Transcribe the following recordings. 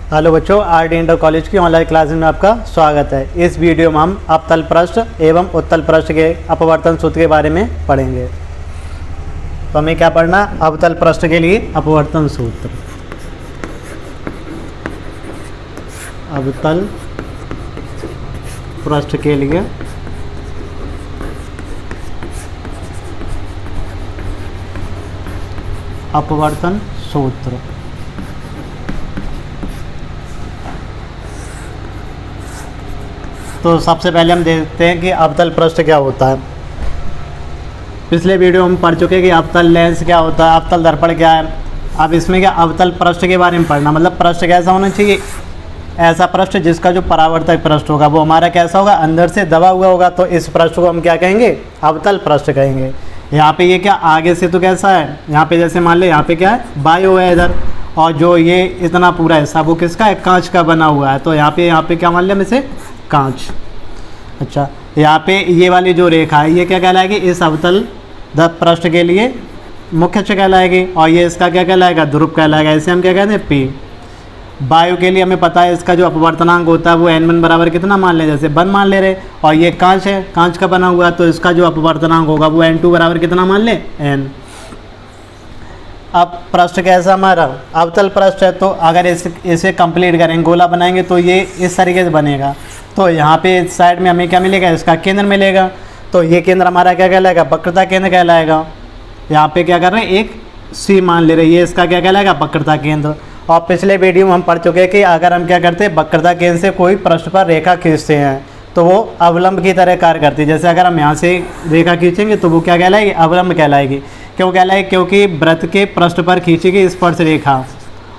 Hello बच्चों, RD inter college की online classes में आपका स्वागत है। इस वीडियो में हम अवतल पृष्ठ एवं उत्तल पृष्ठ के अपवर्तन सूत्र के बारे में पढ़ेंगे। तो हमें क्या पढ़ना? अवतल पृष्ठ के लिए अपवर्तन सूत्र। अवतल पृष्ठ के लिए अपवर्तन सूत्र। तो सबसे पहले हम देखते हैं कि अवतल पृष्ठ क्या होता है। पिछले वीडियो हम पढ़ चुके हैं कि अवतल लेंस क्या होता है, अवतल दर्पण क्या है। अब इसमें क्या अवतल पृष्ठ के बारे में पढ़ना, मतलब पृष्ठ कैसा होना चाहिए? ऐसा पृष्ठ जिसका जो परावर्तक पृष्ठ होगा वो हमारा कैसा होगा? अंदर से दबा हुआ होगा। तो इस पृष्ठ को हम क्या कहेंगे? अवतल पृष्ठ कहेंगे। यहाँ पे ये क्या आगे से तो कैसा है? यहाँ पे जैसे मान ले यहाँ पे क्या है? बायो है इधर, और जो ये इतना पूरा हिस्सा वो किसका है? कांच का बना हुआ है। तो यहाँ पे क्या मान लिया हम इसे? कांच। अच्छा, यहाँ पे ये वाली जो रेखा है ये क्या कहलाएगी? इस अवतल पृष्ठ के लिए मुख्य अक्ष कहलाएगी, और ये इसका क्या कहलाएगा? ध्रुव कहलाएगा। इसे हम क्या कहते हैं? पी। वायु के लिए हमें पता है इसका जो अपवर्तनांक होता है वो n1 बराबर कितना मान ले? जैसे 1 मान ले रहे, और ये कांच है, कांच का बना हुआ है, तो इसका जो अपवर्तनांक होगा वो n2 बराबर कितना मान ले? n। अब पृष्ठ कैसा हमारा? अवतल पृष्ठ है। तो अगर इसे कंप्लीट करेंगे, गोला बनाएंगे, तो ये इस तरीके से बनेगा। तो यहाँ पे इस साइड में हमें क्या मिलेगा? इसका केंद्र मिलेगा। तो ये केंद्र हमारा क्या कहलाएगा? वक्रता केंद्र कहलाएगा। यहाँ पे क्या कर रहे हैं? एक सी मान ले रहे हैं, ये इसका क्या कहलाएगा? वक्रता केंद्र। और पिछले वीडियो में हम पढ़ चुके हैं कि अगर हम क्या करते हैं? वक्रता केंद्र से कोई पृष्ठ पर रेखा खींचते हैं तो वो अवलंब की तरह कार्य करती है। जैसे अगर हम यहाँ से रेखा खींचेंगे तो वो क्या कहलाएगी? अवलंब कहलाएगी। क्यों कहलाएगी? क्योंकि वृत्त के पृष्ठ पर खींचेगी स्पर्श रेखा,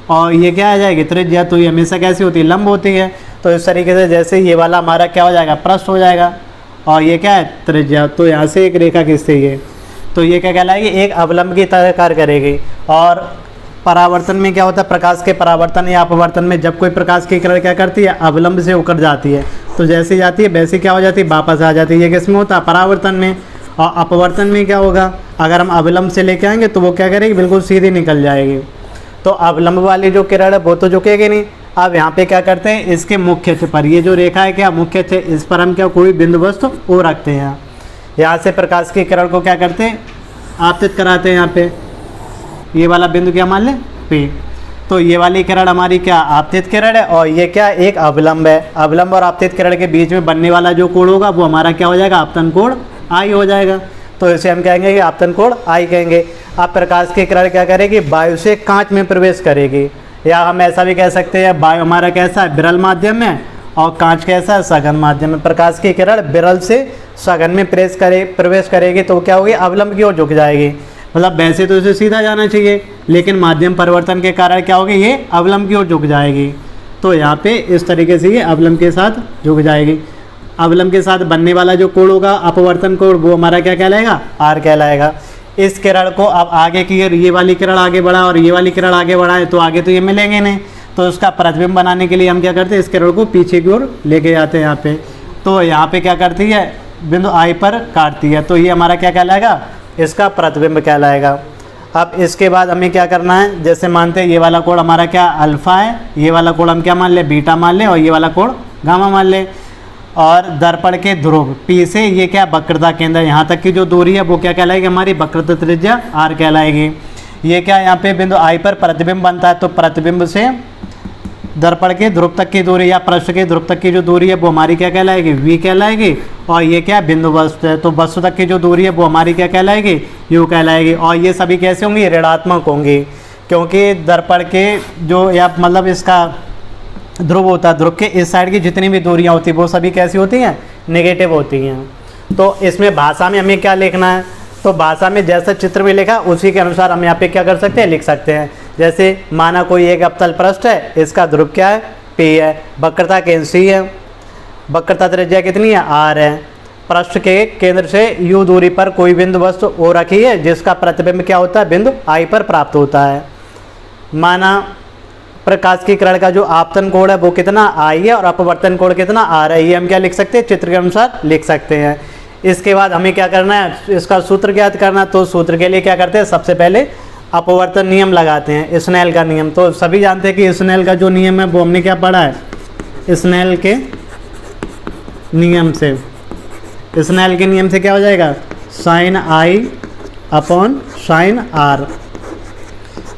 और ये क्या आ जाएगी? त्रिज्या। तो ये हमेशा कैसी होती है? लंब होती है। तो इस तरीके से जैसे ये वाला हमारा क्या हो जाएगा? पृष्ठ हो जाएगा, और ये क्या है? त्रिज्या। तो यहाँ से एक रेखा खींचते है, तो ये क्या कहलाएगी? एक अवलंब की तरह कार्य करेगी। और परावर्तन में क्या होता है? प्रकाश के परावर्तन या अपवर्तन में जब कोई प्रकाश की किरण क्या करती है? अवलंब से होकर जाती है, तो जैसे जाती है वैसे क्या हो जाती है? वापस आ जाती है। ये किस में होता है? परावर्तन में। और अपवर्तन में क्या होगा? अगर हम अवलंब से लेके आएंगे तो वो क्या करेगी? बिल्कुल सीधी निकल जाएगी। तो अवलंब वाली जो किरण है वो तो झुकेगी नहीं। अब यहाँ पे क्या करते हैं? इसके मुख्य अक्ष पर, ये जो रेखा है क्या मुख्य अक्ष, इस पर हम क्या कोई बिंदु वस्तु वो रखते हैं। यहाँ से प्रकाश की किरण को क्या करते हैं? आपतित कराते हैं। यहाँ पे ये वाला बिंदु क्या मान लें? P। तो ये वाली किरण हमारी क्या? आपतित किरण है, और ये क्या? एक अवलंब है। अवलंब और आपतित किरण के बीच में बनने वाला जो कोण होगा वो हमारा क्या हो जाएगा? आपतन कोण I हो जाएगा। तो इसे हम कहेंगे कि आपतन कोण I कहेंगे। अब प्रकाश की किरण क्या करेगी? वायु से कांच में प्रवेश करेगी, या हम ऐसा भी कह सकते हैं वायु हमारा कैसा है? विरल माध्यम है, और कांच कैसा है? सघन माध्यम में। प्रकाश की किरण विरल से सघन में प्रवेश करेगी, तो क्या होगी? अवलंब की ओर झुक जाएगी। मतलब वैसे तो इसे सीधा जाना चाहिए, लेकिन माध्यम परिवर्तन के कारण क्या होगी? ये अवलंब की ओर झुक जाएगी। तो यहाँ पे इस तरीके से ये अवलंब के साथ झुक जाएगी। अवलंब के साथ बनने वाला जो कोण होगा अपवर्तन कोण, वो हमारा क्या कहलाएगा? R कहलाएगा। इस किरण को अब आगे की, ये वाली किरण आगे बढ़ा और ये वाली किरण आगे बढ़ाए तो आगे तो ये मिलेंगे नहीं। तो उसका प्रतिबिंब बनाने के लिए हम क्या करते हैं? इस किरण को पीछे की ओर लेके जाते हैं यहाँ पे। तो यहाँ पे क्या करती है? बिंदु I पर काटती है, तो ये हमारा क्या कहलाएगा? इसका प्रतिबिंब कहलाएगा। अब इसके बाद हमें क्या करना है? जैसे मानते हैं ये वाला कोण हमारा क्या? अल्फा है, ये वाला कोण हम क्या मान ले? बीटा मान ले, और ये वाला कोण गामा मान ले। और दर्पण के ध्रुव P से ये क्या? वक्रता केंद्र, यहाँ तक की जो दूरी है वो क्या कहलाएगी? हमारी वक्रता त्रिज्या R कहलाएगी। ये क्या? यहाँ पे बिंदु I पर प्रतिबिंब बनता है, तो प्रतिबिंब से दर्पण के ध्रुव तक की दूरी या पृष्ठ के ध्रुव तक की जो दूरी है वो हमारी क्या कहलाएगी? V कहलाएगी। और ये क्या? बिंदु वस्तु है, तो वस्तु तक की जो दूरी है वो हमारी क्या कहलाएगी? U कहलाएगी। और ये सभी कैसे होंगी? ऋणात्मक होंगी, क्योंकि दर्पण के जो या मतलब इसका ध्रुव होता है, ध्रुव के इस साइड की जितनी भी दूरियां होती हैं वो सभी कैसी होती हैं? नेगेटिव होती हैं। तो इसमें भाषा में हमें क्या लिखना है? तो भाषा में जैसा चित्र में लिखा उसी के अनुसार हम यहाँ पे क्या कर सकते हैं? लिख सकते हैं। जैसे माना कोई एक अवतल पृष्ठ है, इसका ध्रुव क्या है? P है, वक्रता केंद्र C है, वक्रता त्रिज्या कितनी है? R है। पृष्ठ के केंद्र से U दूरी पर कोई बिंदु वस्तु O रखी है, जिसका प्रतिबिंब क्या होता है? बिंदु I पर प्राप्त होता है। माना प्रकाश की किरण का जो आपतन कोण है वो कितना? I है, और अपवर्तन कोण कितना? R है। ये हम क्या लिख सकते हैं? चित्र के अनुसार लिख सकते हैं। इसके बाद हमें क्या करना है? इसका सूत्र ज्ञात करना। तो सूत्र के लिए क्या करते हैं? सबसे पहले अपवर्तन नियम लगाते हैं, स्नेल का नियम। तो सभी जानते हैं कि स्नेल का जो नियम है वो हमने क्या पढ़ा है, स्नेल के नियम से। स्नेल के नियम से क्या हो जाएगा, sine I upon sine R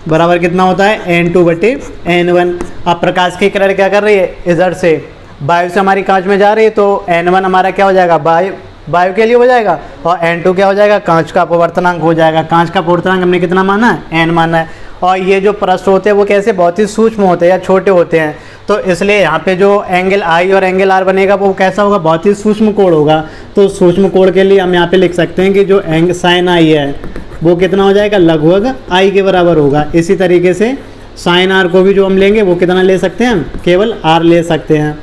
बराबर कितना होता है, n2/n1। अब प्रकाश की किरण क्या कर रही है, इधर से वायु से हमारी कांच में जा रही है, तो n1 हमारा क्या हो जाएगा, वायु के लिए हो जाएगा, और n2 क्या हो जाएगा, कांच का अपवर्तनांक हो जाएगा। कांच का अपवर्तनांक हमने कितना माना है, n माना है। और ये जो पृष्ठ होते हैं वो कैसे, बहुत ही सूक्ष्म होते हैं या छोटे होते हैं, तो इसलिए यहाँ पे जो एंगल आई और एंगल आर बनेगा वो कैसा होगा, बहुत ही सूक्ष्म कोण होगा। तो सूक्ष्म कोण के लिए हम यहाँ पे लिख सकते हैं कि जो साइन आई है वो कितना हो जाएगा, लगभग आई के बराबर होगा। इसी तरीके से साइन आर को भी जो हम लेंगे वो कितना ले सकते हैं, केवल आर ले सकते हैं।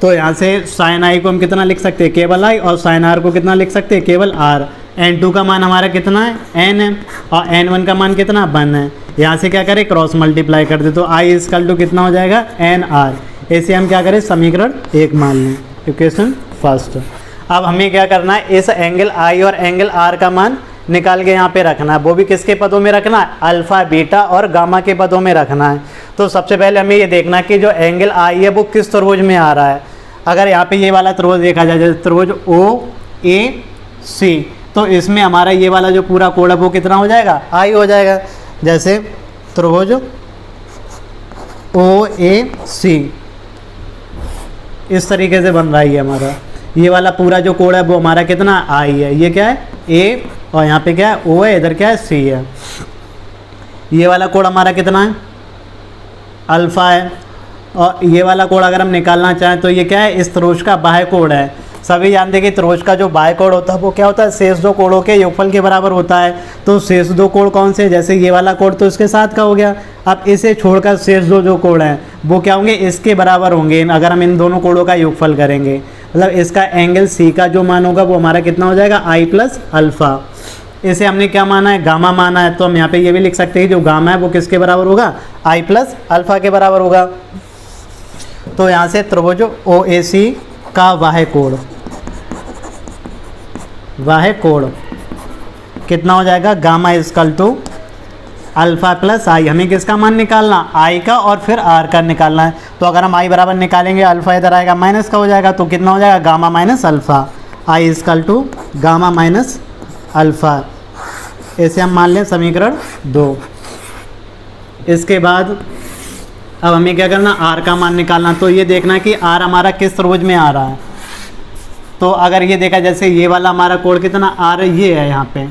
तो यहाँ से साइन आई को हम कितना लिख सकते हैं, केवल आई, और साइन आर को कितना लिख सकते हैं, केवल आर। n2 का मान हमारा कितना है, n है, और n1 का मान कितना, 1 है। यहाँ से क्या करें, क्रॉस मल्टीप्लाई कर दे, तो आई इक्वल टू कितना हो जाएगा, nr। ऐसे हम क्या करें, समीकरण 1 मान लें, इक्वेशन फर्स्ट। अब हमें क्या करना है, इस एंगल आई और एंगल आर का मान निकाल के यहाँ पे रखना है। वो भी किसके पदों में रखना है, अल्फा बीटा और गामा के पदों में रखना है। तो सबसे पहले हमें ये देखना है कि जो एंगल आई है वो किस त्रिभुज में आ रहा है। अगर यहाँ पे ये वाला त्रिभुज देखा जाए, जैसे त्रिभुज ओ ए सी, तो इसमें हमारा ये वाला जो पूरा कोण है वो कितना हो जाएगा, आई हो जाएगा। जैसे त्रिभुज ओ ए सी इस तरीके से बन रहा है, ये हमारा ये वाला पूरा जो कोण है वो हमारा कितना, आई है। ये क्या है, ए, और यहाँ पे क्या है, ओ है, इधर क्या है, सी है। ये वाला कोण हमारा कितना है, अल्फा है। और ये वाला कोण अगर हम निकालना चाहें तो ये क्या है, इस त्रिभुज का बाह्य कोण है। सभी जानते हैं कि त्रिभुज का जो बाह्य कोण होता है वो क्या होता है, शेष दो कोणों के योगफल के बराबर होता है। तो शेष दो कोण कौन से, जैसे ये वाला कोण तो इसके साथ का हो गया। अब इसे छोड़कर शेष दो जो कोण हैं वो क्या होंगे, इसके बराबर होंगे अगर हम इन दोनों कोणों का योगफल करेंगे। मतलब इसका एंगल सी का जो मान होगा वो हमारा कितना हो जाएगा, आई प्लस अल्फा। इसे हमने क्या माना है, गामा माना है। तो हम यहाँ पे ये भी लिख सकते हैं जो गामा है वो किसके बराबर होगा, आई प्लस अल्फा के बराबर होगा। तो यहाँ से त्रिभुज ओ ए सी का बाह्य कोण कितना हो जाएगा, gamma equal to alpha plus I. हमें किसका मान निकालना, आई का, और फिर आर का निकालना है। तो अगर हम आई बराबर निकालेंगे, अल्फा इधर आएगा, माइनस का हो जाएगा, तो कितना हो जाएगा, gamma minus alpha. I equal to gamma minus alpha. ऐसे हम मान लें समीकरण 2। इसके बाद अब हमें क्या करना, आर का मान निकालना। तो ये देखना कि आर हमारा किस त्रिभुज में आ रहा है। तो अगर ये देखा, जैसे ये वाला हमारा कोण कितना, आर ये है यहाँ पे।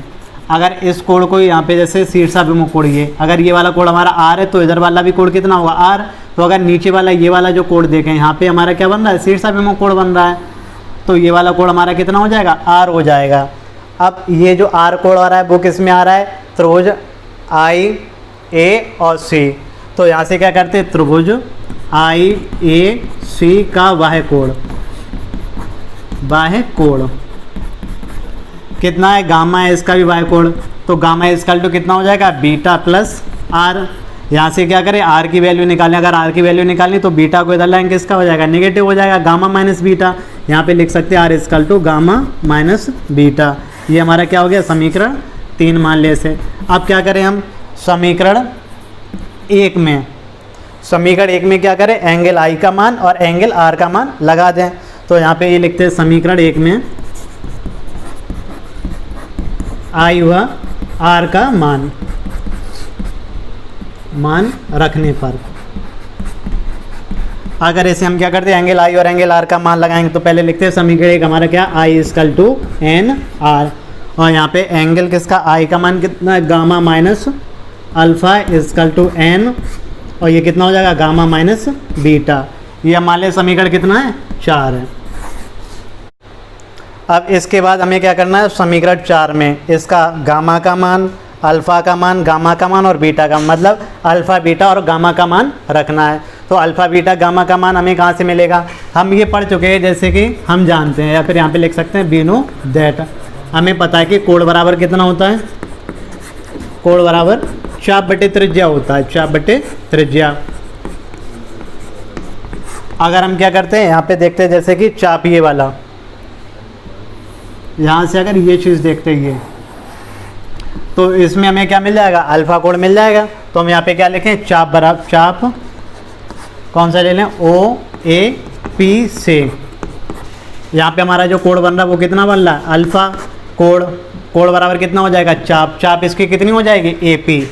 अगर इस कोण को यहाँ पे जैसे शीर्षाभिमुख कोण, ये अगर ये वाला कोण हमारा आर है तो इधर वाला भी कोण कितना होगा, आर। तो अगर नीचे वाला ये वाला जो कोण देखें, यहाँ पे हमारा क्या बन रहा है, शीर्षाभिमुख कोण बन रहा है। तो ये वाला कोण हमारा कितना हो जाएगा, आर हो जाएगा। अब ये जो आर कोण आ रहा है वो किस में आ रहा है, त्रिभुज आई ए और सी। तो यहाँ से क्या करते हैं, त्रिभुज आई ए सी का बाह्य कोण कितना है, गामा है, इसका भी बाह्य कोण। तो गामा इक्वल टू कितना हो जाएगा, बीटा प्लस आर। यहाँ से क्या करें, आर की वैल्यू निकालें। अगर आर की वैल्यू निकालनी तो बीटा को इधर लाएंगे, किसका हो जाएगा, नेगेटिव हो जाएगा, गामा माइनस बीटा। यहाँ पे लिख सकते हैं R equal to gamma minus beta. ये हमारा क्या हो गया, समीकरण 3 मान ले इसे। अब क्या करें हम, समीकरण 1 में क्या करें, एंगल आई का मान और एंगल आर का मान लगा दें। तो यहाँ पे ये लिखते हैं समीकरण 1 में आई व आर का मान रखने पर, अगर ऐसे हम क्या करते हैं, एंगल आई और एंगल आर का मान लगाएंगे। तो पहले लिखते हैं समीकरण 1 हमारा क्या, आई इक्वल टू एन आर, और यहाँ पे एंगल किसका, आई का मान कितना है, gamma minus alpha equal to N, और ये कितना हो जाएगा, गामा माइनस बीटा। ये हमारे समीकरण कितना है, 4 है। अब इसके बाद हमें क्या करना है, समीकरण 4 में इसका गामा का मान, अल्फ़ा का मान, गामा का मान और बीटा का, मतलब अल्फ़ा बीटा और गामा का मान रखना है। तो अल्फ़ा बीटा गामा का मान हमें कहाँ से मिलेगा, हम ये पढ़ चुके हैं, जैसे कि हम जानते हैं, या फिर यहाँ पे लिख सकते हैं वी नो दैट। हमें पता है कि कोण बराबर कितना होता है, कोण बराबर चाप बटे त्रिज्या होता है, चाप बटे त्रिज्या। अगर हम क्या करते हैं, यहाँ पे देखते हैं जैसे कि चाप ये वाला, यहाँ से अगर ये चीज़ देखते हैं, ये तो इसमें हमें क्या मिल जाएगा, अल्फा कोण मिल जाएगा। तो हम यहाँ पे क्या लिखें, चाप बराबर चाप कौन सा ले लें, ओ ए पी से। यहाँ पे हमारा जो कोण बन रहा है वो कितना बन रहा है, अल्फा कोण, कोण बराबर कितना हो जाएगा, चाप, चाप इसकी कितनी हो जाएगी, ए पी,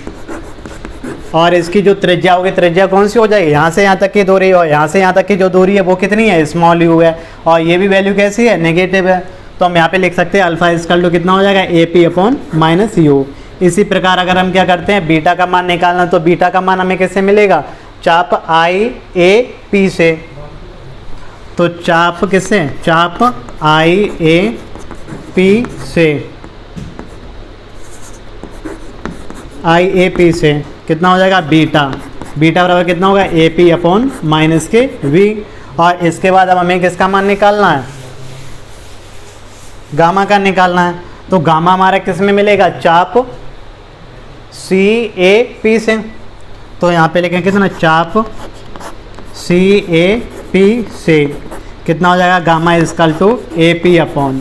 और इसकी जो त्रिज्या होगी, त्रिज्या कौन सी हो जाएगी, यहाँ से यहाँ तक की दूरी, और यहाँ से यहाँ तक की जो दूरी है वो कितनी है, स्मॉल यू है, और ये भी वैल्यू कैसी है, नेगेटिव है। तो हम यहाँ पे लिख सकते हैं अल्फा इक्वल टू कितना हो जाएगा, A P upon minus you. इसी प्रकार अगर हम क्या करते हैं, बीटा का मान निकालना, तो बीटा का मान हमें किससे मिलेगा, चाप आई ए पी से। तो चाप किससे, चाप आई ए पी से, आई ए पी से कितना हो जाएगा, बीटा, बीटा बराबर कितना होगा, ए पी अपॉन माइनस के वी। और इसके बाद अब हमें किसका मान निकालना है, गामा का निकालना है। तो गामा हमारा किस में मिलेगा, चाप सी ए पी से। तो यहाँ पे लिखें कितना, चाप सी ए पी से कितना हो जाएगा, gamma equal to A P upon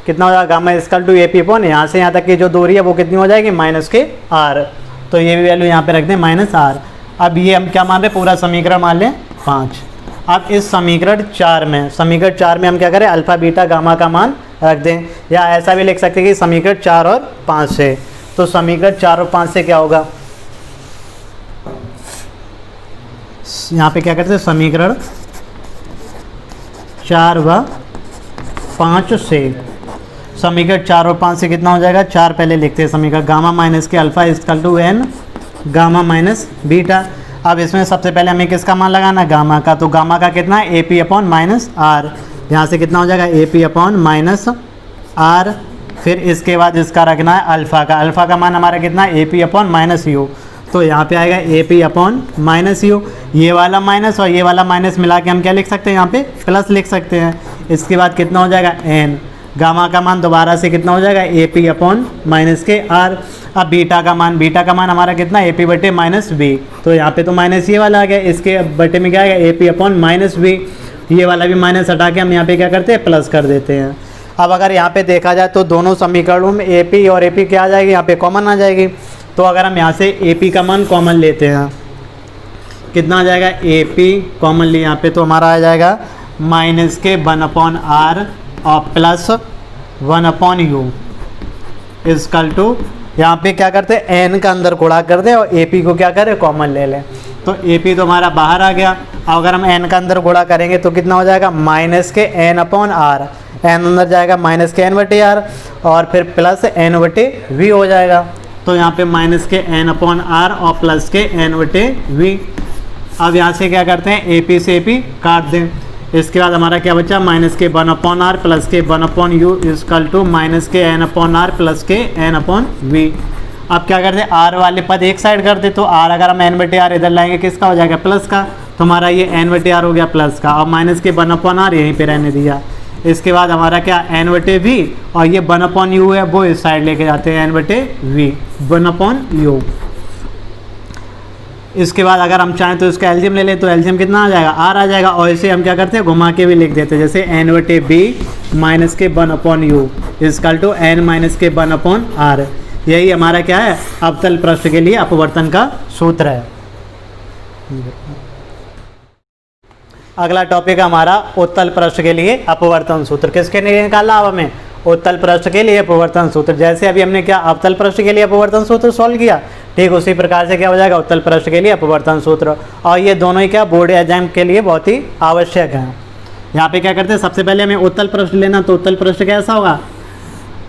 कितना हो जाएगा, gamma equal to A P upon, यहाँ से यहाँ तक की जो दूरी है वो कितनी हो जाएगी, माइनस के आर। तो ये भी वैल्यू यहाँ पे रख दें माइनस आर। अब ये हम क्या मान रहे हैं, पूरा समीकरण मान लें 5। अब इस समीकरण 4 में हम क्या करें, अल्फा बीटा गामा का मान रख दें, या ऐसा भी लिख सकते हैं कि समीकरण 4 और 5 से। तो समीकरण 4 और 5 से क्या होगा, यहाँ पे क्या करते हैं, समीकरण 4 व 5 से, समीकरण 4 और 5 से कितना हो जाएगा, 4 पहले लिखते हैं समीकरण, गामा माइनस के alpha equal to N gamma minus beta. अब इसमें सबसे पहले हमें किसका मान लगाना है, गामा का। तो गामा का कितना है, A P upon minus R, यहाँ से कितना हो जाएगा, A P upon minus R. फिर इसके बाद इसका रखना है अल्फ़ा का, अल्फ़ा का मान हमारा कितना है, A P upon minus you. तो यहाँ पे आएगा A P upon minus you, ये वाला माइनस और ये वाला माइनस मिला के हम क्या लिख सकते हैं, यहाँ पे प्लस लिख सकते हैं। इसके बाद कितना हो जाएगा, एन, गामा का मान दोबारा से कितना हो जाएगा, ए पी अपॉन माइनस के आर। अब बीटा का मान हमारा कितना, ए पी बटे माइनस बी। तो यहाँ पे तो माइनस ये वाला आ गया, इसके बटे में क्या आएगा, A P upon minus B. ये वाला भी माइनस हटा के हम यहाँ पे क्या करते हैं, प्लस कर देते हैं। अब अगर यहाँ पे देखा जाए तो दोनों समीकरणों में ए पी और ए पी क्या आ जाएगी, यहाँ पे कॉमन आ जाएगी। तो अगर हम यहाँ से ए पी का मान कॉमन लेते हैं, कितना आ जाएगा, ए पी कॉमन लिए यहाँ पे, तो हमारा आ जाएगा माइनस के 1 अपॉन आर और plus 1 upon U equal to, यहाँ पे क्या करते हैं, एन का अंदर गुणा कर दें और ए पी को क्या करें, कॉमन ले लें। तो ए पी तो हमारा बाहर आ गया। अब अगर हम एन का अंदर गुणा करेंगे तो कितना हो जाएगा, माइनस के एन अपॉन आर, एन अंदर जाएगा माइनस के एन बटे आर, और फिर प्लस एन बटे वी हो जाएगा। तो यहाँ पे माइनस के एन अपॉन आर और प्लस के एन बटे वी। अब यहाँ से क्या करते हैं, ए पी से ए पी काट दें। इसके बाद हमारा क्या बचा, माइनस के 1 अपॉन आर प्लस के 1 upon U equal to minus के एन अपॉन आर प्लस के एन अपॉन वी। अब क्या करते हैं, आर वाले पद एक साइड कर दे, तो आर अगर हम एन बटे आर इधर लाएंगे किसका हो जाएगा, प्लस का। तो हमारा ये एन बटे आर हो गया प्लस का, और माइनस के 1 अपॉन आर यहीं पे रहने दिया। इसके बाद हमारा क्या, एन बटे वी, और ये 1 अपॉन यू है वो इस साइड लेके जाते हैं, एन बटे वी 1 अपॉन यू। इसके बाद अगर हम चाहें तो इसका एलसीएम ले लें, तो एलसीएम कितना आ जाएगा, आर आ जाएगा। और इसे हम क्या करते हैं, घुमा के भी लिख देते हैं, जैसे एन बटे बी माइनस के 1 upon U equal to N minus के 1 अपॉन आर। यही हमारा क्या है, अवतल पृष्ठ के लिए अपवर्तन का सूत्र है। अगला टॉपिक हमारा उत्तल पृष्ठ के लिए अपवर्तन सूत्र। किसके लिए निकाला अब हमें, उत्तल पृष्ठ के लिए अपवर्तन सूत्र। जैसे अभी हमने क्या अवतल पृष्ठ के लिए अपवर्तन सूत्र सॉल्व किया, ठीक उसी प्रकार से क्या हो जाएगा, उत्तल पृष्ठ के लिए अपवर्तन सूत्र। और ये दोनों ही क्या बोर्ड एग्जाम के लिए बहुत ही आवश्यक हैं। यहाँ पे क्या करते हैं, सबसे पहले हमें उत्तल पृष्ठ लेना, तो उत्तल पृष्ठ कैसा होगा,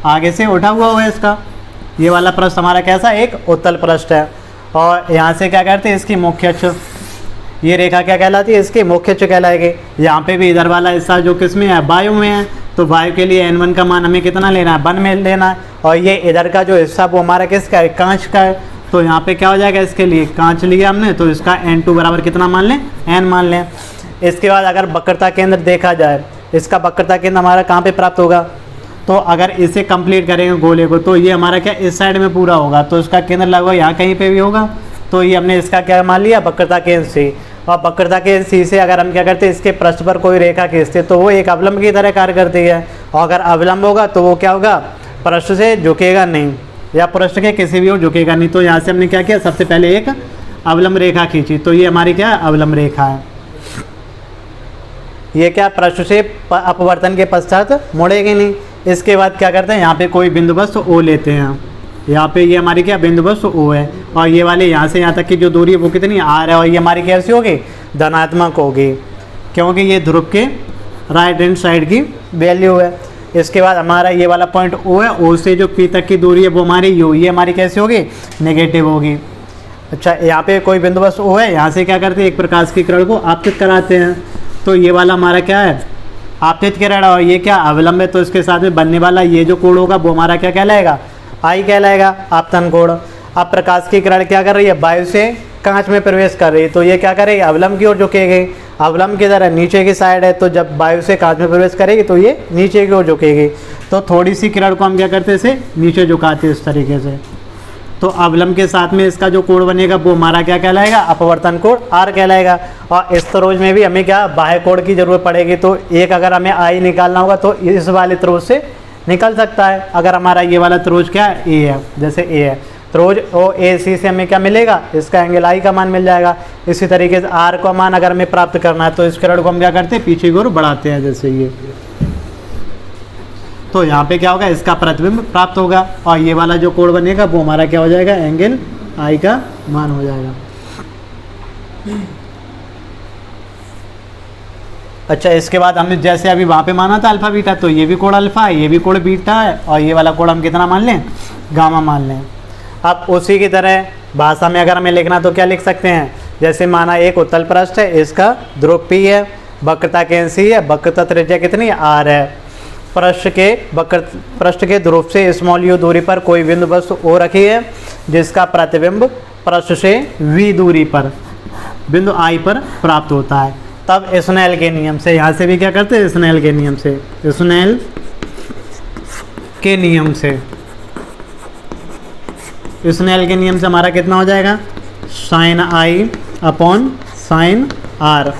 आगे से उठा हुआ होगा इसका। ये वाला पृष्ठ हमारा कैसा, एक उत्तल पृष्ठ है। और यहाँ से क्या करते हैं, इसकी मुख्य अक्ष, ये रेखा क्या कहलाती है, इसकी मुख्य अक्ष कहलाएगी। यहाँ पे भी इधर वाला हिस्सा जो किस में है, वायु में है, तो वायु के लिए n1 का मान हमें कितना लेना है, 1 में लेना है। और ये इधर का जो हिस्सा वो हमारा किसका है, कांच का है। तो यहाँ पे क्या हो जाएगा, इसके लिए कांच लिया हमने, तो इसका n2 बराबर कितना मान लें, n मान लें। इसके बाद अगर वक्रता केंद्र देखा जाए, इसका वक्रता केंद्र हमारा कहाँ पे प्राप्त होगा, तो अगर इसे कंप्लीट करेंगे गोले को, तो ये हमारा क्या इस साइड में पूरा होगा, तो इसका केंद्र लगभग यहाँ कहीं पे भी होगा। तो ये हमने इसका क्या मान लिया, वक्रता केंद्र सी। और वक्रता केंद्र सी से अगर हम क्या करते हैं, इसके पृष्ठ पर कोई रेखा खींचते तो वो एक अवलंब की तरह कार्य करती है। और अगर अवलंब होगा तो वो क्या होगा, पृष्ठ से झुकेगा नहीं, या पृष्ठ के किसी भी ओर झुकेगा नहीं। तो यहाँ से हमने क्या किया, सबसे पहले एक अवलंब रेखा खींची, तो ये हमारी क्या है, अवलंब रेखा है। ये क्या, पृष्ठ से अपवर्तन के पश्चात मुड़ेगी नहीं। इसके बाद क्या करते हैं, यहाँ पे कोई बिंदु वस्तु ओ लेते हैं, यहाँ पे ये हमारी क्या बिंदु वस्तु ओ है, और ये वाले यहाँ से यहाँ तक की जो दूरी है वो कितनी, आर है, और ये हमारी कैसी होगी, धनात्मक होगी, क्योंकि ये ध्रुव के राइट हैंड साइड की वैल्यू है। इसके बाद हमारा ये वाला पॉइंट ओ है, ओ से जो पी तक की दूरी है वो हमारी यू, ये हमारी कैसी होगी, नेगेटिव होगी। अच्छा, यहाँ पे कोई बिंदु वस्तु ओ है, यहाँ से क्या करते हैं, एक प्रकाश की किरण को आपतित कराते हैं, तो ये वाला हमारा क्या है, आपतित किरण, और ये क्या अवलंब है, तो इसके साथ में बनने वाला ये जो कोण होगा वो हमारा क्या कहलाएगा, आई कहलाएगा, आपतन कोण। अब प्रकाश की किरण क्या कर रही है, वायु से कांच में प्रवेश कर रही है, तो ये क्या करेगी, अवलंब की ओर झुकेगी। अवलंब की तरह नीचे की साइड है, तो जब वायु से कांच में प्रवेश करेगी तो ये नीचे की ओर झुकेगी। तो थोड़ी सी किरण को हम क्या करते हैं, इसे नीचे झुकाते हैं इस तरीके से। तो अवलंब के साथ में इसका जो कोण बनेगा वो हमारा क्या कहलाएगा, अपवर्तन कोण आर कहलाएगा। और इस त्रिभुज में भी हमें क्या, बाह्य कोण की जरूरत पड़ेगी, तो एक अगर हमें आई निकालना होगा तो इस वाले त्रिभुज से निकल सकता है। अगर हमारा ये वाला त्रिभुज क्या है, ए है, जैसे ए है, त्रिभुज ओ ए सी से हमें क्या मिलेगा, इसका एंगल आई का मान मिल जाएगा। इसी तरीके से आर का मान अगर हमें प्राप्त करना है तो इस किरण को हम क्या करते हैं, पीछे की ओर बढ़ाते हैं, जैसे ये। तो यहाँ पे क्या होगा, इसका प्रतिबिंब प्राप्त होगा, और ये वाला जो कोण बनेगा वो हमारा क्या हो जाएगा, एंगल आई का मान हो जाएगा। अच्छा, इसके बाद हमने जैसे अभी वहाँ पे माना था अल्फा बीटा, तो ये भी कोण अल्फा है, ये भी कोण बीटा है, और ये वाला कोण हम कितना मान लें, गामा मान लें। अब उसी की तरह भाषा में अगर हमें लिखना तो क्या लिख सकते हैं, जैसे माना एक उत्तल पृष्ठ है, इसका ध्रुव पी है, वक्रता कैंसी है, वक्रता त्रिज्या कितनी, आर है। पृष्ठ के ध्रुव से स्मॉल यू दूरी पर कोई बिंदु वस्तु ओ रखी है, जिसका प्रतिबिंब पृष्ठ से वी दूरी पर बिंदु आई पर प्राप्त होता है। तब स्नेल के नियम से, यहाँ से भी क्या करते हैं, स्नेल के नियम से, स्नेल के नियम से, स्नेल के नियम से हमारा कितना हो जाएगा, sine I upon sine R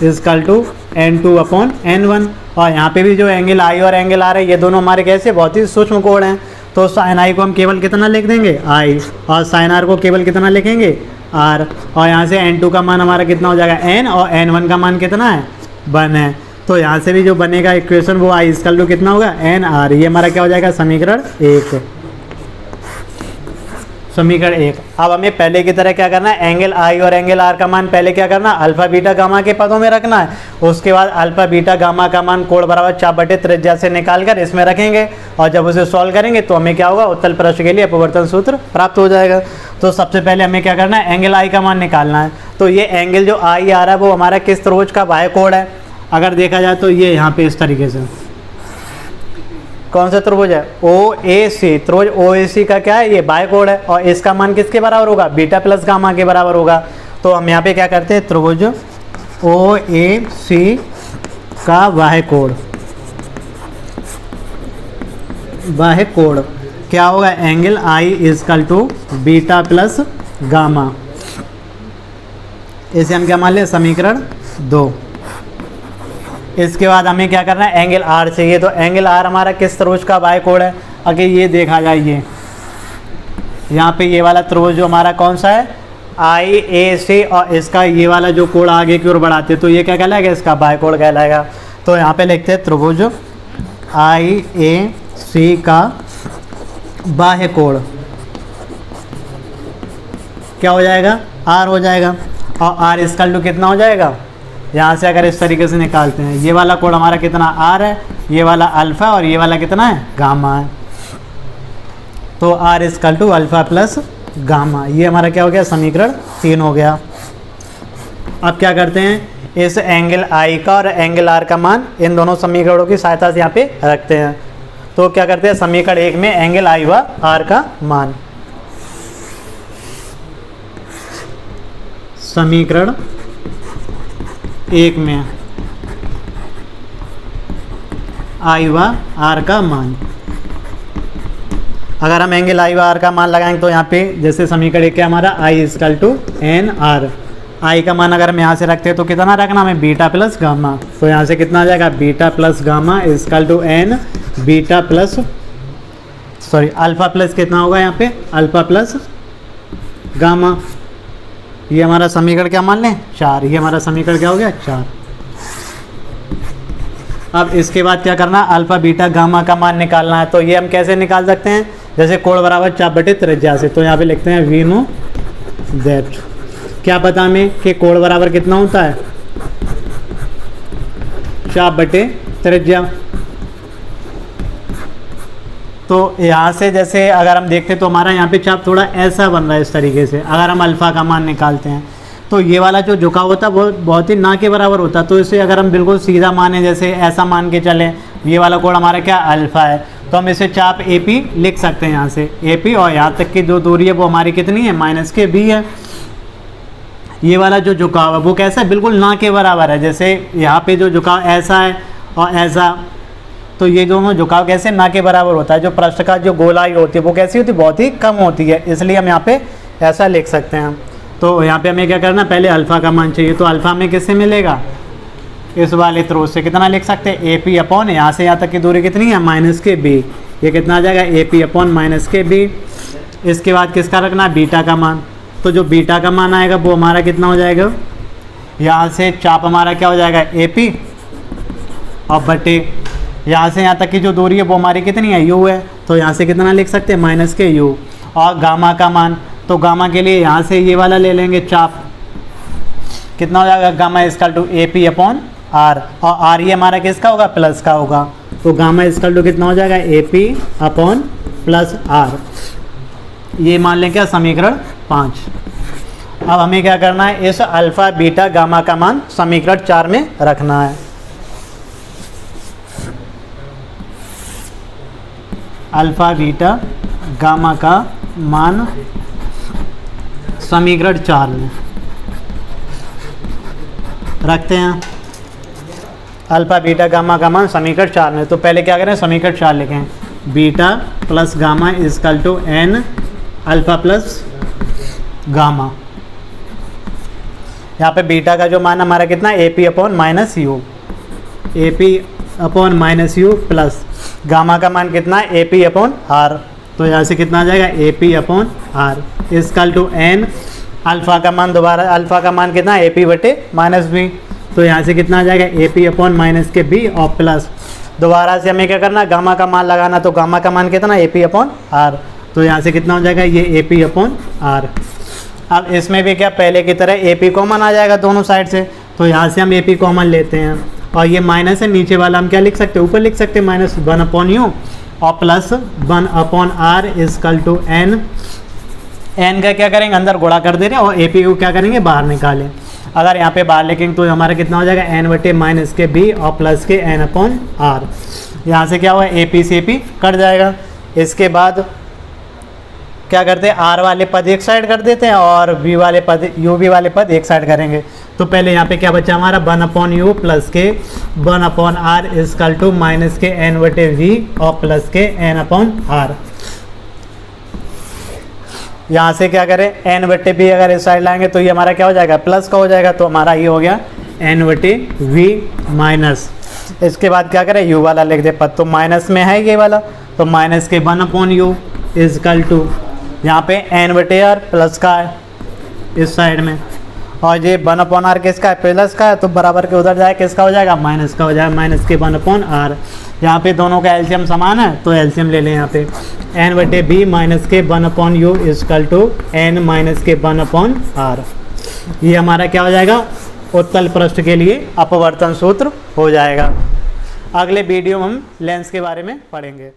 equal to n2 upon n1। और यहाँ पे भी जो एंगल आई और एंगल आर है, ये दोनों हमारे कैसे, बहुत ही सूक्ष्म कोण हैं। तो साइन आई को हम केवल कितना लिख देंगे, आई, और साइन आर को केवल कितना लिखेंगे, आर। और यहाँ से n2 का मान हमारा कितना हो जाएगा, n, और n1 का मान कितना है, 1 है। तो यहाँ से भी जो बनेगा इक्वेशन वो आई इजकल टू कितना होगा, n r। ये हमारा क्या हो जाएगा, समीकरण 1, समीकरण 1। अब हमें पहले की तरह क्या करना है, एंगल आई और एंगल आर का मान पहले क्या करना है, अल्फा बीटा गामा के पदों में रखना है। उसके बाद अल्फा बीटा गामा का मान कोण बराबर चाप बटे त्रिज्या से निकालकर इसमें रखेंगे, और जब उसे सॉल्व करेंगे तो हमें क्या होगा, उत्तल पृष्ठ के लिए अपवर्तन सूत्र प्राप्त हो जाएगा। तो सबसे पहले हमें क्या करना है, एंगल आई का मान निकालना है। तो ये एंगल जो आई आ रहा है वो हमारा किस त्रिभुज का बाह्य कोण है, अगर देखा जाए तो ये यहाँ पे इस तरीके से, कौन सा त्रिभुज है, ओ ए सी, त्रिभुज ओ ए सी का क्या है, ये बाह्य कोण है, और इसका मान किसके बराबर होगा, बीटा प्लस गामा के बराबर होगा। तो हम यहाँ पे क्या करते हैं, त्रिभुज ओ ए सी का बाह्य कोण, बाह्य कोण क्या होगा, angle I equal to beta plus gamma. इसे हम क्या मान लें, समीकरण 2। इसके बाद हमें क्या करना है, एंगल आर चाहिए। तो एंगल आर हमारा किस त्रिभुज का बाह्य कोण है, अगर ये देखा जाए, ये यहाँ पे ये वाला त्रिभुज जो हमारा कौन सा है, आई ए सी, और इसका ये वाला जो कोण आगे की ओर बढ़ाते तो ये क्या कहलाएगा, इसका बाह्य कोण कहलाएगा। तो यहाँ पे लिखते हैं त्रिभुज आई ए सी का बाह्य कोण क्या हो जाएगा, आर हो जाएगा, और आर इजकल टू कितना हो जाएगा, यहाँ से अगर इस तरीके से निकालते हैं, ये वाला कोण हमारा कितना, आर है, ये वाला अल्फा, और ये वाला कितना है, गामा है। तो R equal to alpha plus gamma, ये हमारा क्या हो गया, समीकरण 3 हो गया। अब क्या करते हैं, इस एंगल आई का और एंगल आर का मान इन दोनों समीकरणों की सहायता से यहाँ पे रखते हैं। तो क्या करते हैं, समीकरण 1 में एंगल आई व आर का मान, समीकरण 1 में आई व आर का मान, अगर हम एंगल आई व आर का मान लगाएंगे तो यहाँ पे जैसे समीकरण 1 है हमारा आई इजकल टू एन आर, आई का मान अगर हम यहाँ से रखते हैं तो कितना रखना हमें, बीटा प्लस गामा। तो यहाँ से कितना आ जाएगा, beta plus gamma equal to N beta plus alpha plus कितना होगा यहाँ पे, अल्फ़ा प्लस गामा। ये हमारा समीकरण क्या मान लें, 4। ये हमारा समीकरण क्या हो गया, 4। अब इसके बाद क्या करना, अल्फ़ा बीटा गामा का मान निकालना है। तो ये हम कैसे निकाल सकते हैं, जैसे कोण बराबर चाप बटे त्रिज्या से। तो यहाँ पे लिखते हैं वी नो दैट, क्या पता हमें कि कोण बराबर कितना होता है, चाप बटे त्रिज्या। तो यहाँ से जैसे अगर हम देखते तो हमारा यहाँ पे चाप थोड़ा ऐसा बन रहा है इस तरीके से। अगर हम अल्फ़ा का मान निकालते हैं तो ये वाला जो झुकाव होता है वो बहुत ही ना के बराबर होता है। तो इसे अगर हम बिल्कुल सीधा माने, जैसे ऐसा मान के चलें, ये वाला कोण हमारा क्या अल्फ़ा है, तो हम इसे चाप ए पी लिख सकते हैं यहाँ से, ए पी। और यहाँ तक की जो दूरी है वो हमारी कितनी है, माइनस के बी है। ये वाला जो झुकाव है वो कैसा है, बिल्कुल ना के बराबर है। जैसे यहाँ पे जो झुकाव ऐसा है और ऐसा, तो ये दोनों झुकाव कैसे ना के बराबर होता है। जो पृष्ठ का जो गोलाई होती है वो कैसी होती है, बहुत ही कम होती है, इसलिए हम यहाँ पे ऐसा लिख सकते हैं। तो यहाँ पे हमें क्या करना, पहले अल्फ़ा का मान चाहिए। तो अल्फ़ा में किससे मिलेगा, इस वाले स्रोत से। कितना लिख सकते हैं, ए पी अपॉन, यहाँ से यहाँ तक की दूरी कितनी है, माइनस के बी। ये कितना आ जाएगा, ए पी अपॉन माइनस के बी। इसके बाद किसका रखना है, बीटा का मान। तो जो बीटा का मान आएगा वो हमारा कितना हो जाएगा, यहाँ से चाप हमारा क्या हो जाएगा, ए पी और बटे यहाँ से यहाँ तक की जो दूरी है वो हमारी कितनी है, यू है। तो यहाँ से कितना लिख सकते हैं, माइनस के यू। और गामा का मान, तो गामा के लिए यहाँ से ये वाला ले लेंगे चाप, कितना हो जाएगा, gamma equal to A P upon R. और आर ये हमारा किसका होगा, प्लस का होगा। तो गामा इजकल टू कितना हो जाएगा, A P upon plus R. ये मान लें क्या, समीकरण 5। अब हमें क्या करना है, इस अल्फ़ा बीटा गामा का मान समीकरण 4 में रखना है। अल्फ़ा बीटा गामा का मान समीकरण 4 में रखते हैं। अल्फ़ा बीटा गामा का मान समीकरण 4 में। तो पहले क्या करें, समीकरण 4 लिखें, beta plus gamma equal to N alpha plus gamma. यहाँ पे बीटा का जो मान हमारा कितना, A P upon minus U, A P upon minus U plus gamma का मान कितना है, ए पी अपॉन आर। तो यहाँ से कितना आ जाएगा, A P upon R equal to N. Alpha का मान, दोबारा अल्फ़ा का मान कितना, ए पी बटे माइनस बी। तो यहाँ से कितना आ जाएगा, ए पी अपॉन माइनस के बी और प्लस दोबारा से हमें क्या करना, गामा का मान लगाना। तो गामा का मान कितना, ए पी अपॉन आर। तो यहाँ से कितना हो जाएगा, ये ए पी अपॉन आर। अब इसमें भी क्या, पहले की तरह ए पी कॉमन आ जाएगा दोनों साइड से। तो यहाँ से हम ए पी कॉमन लेते हैं और ये माइनस है, नीचे वाला हम क्या लिख सकते हैं, ऊपर लिख सकते हैं माइनस 1 अपॉन यू और plus 1 upon R equal to N. N का क्या करेंगे, अंदर गुणा कर दे रहे हैं और ए पी को क्या करेंगे, बाहर निकालें। अगर यहाँ पे बाहर लिखेंगे तो हमारा कितना हो जाएगा, एन बटे माइनस के बी और प्लस के एन अपॉन आर। यहाँ से क्या हुआ, ए पी से ए पी कट जाएगा। इसके बाद क्या करते हैं, आर वाले पद एक साइड कर देते हैं और वी वाले पद, यू वी वाले पद एक साइड करेंगे। तो पहले यहाँ पे क्या बचा हमारा, 1 अपॉन यू प्लस के 1 upon R equal to minus के एन बटे वी और प्लस के एन अपॉन आर। यहाँ से क्या करें, एन बटे बी अगर इस साइड लाएंगे तो ये हमारा क्या हो जाएगा, प्लस का हो जाएगा। तो हमारा ये हो गया एन बटे वी माइनस। इसके बाद क्या करें, यू वाला लिख दे पद, तो माइनस में है ये वाला, तो माइनस के 1 अपॉन यू इजकल टू यहाँ पे एन बटे आर प्लस का है इस साइड में, और ये 1 अपॉन आर किसका है, प्लस का है। तो बराबर के उधर जाए किसका हो जाएगा, माइनस का हो जाएगा, माइनस के 1 अपॉन आर। यहाँ पे दोनों का एलसीएम समान है तो एलसीएम ले लें। यहाँ पे एन बटे बी माइनस के 1 upon U equal to N minus के 1 अपॉन आर। ये हमारा क्या हो जाएगा, उत्तल पृष्ठ के लिए अपवर्तन सूत्र हो जाएगा। अगले वीडियो में हम लेंस के बारे में पढ़ेंगे।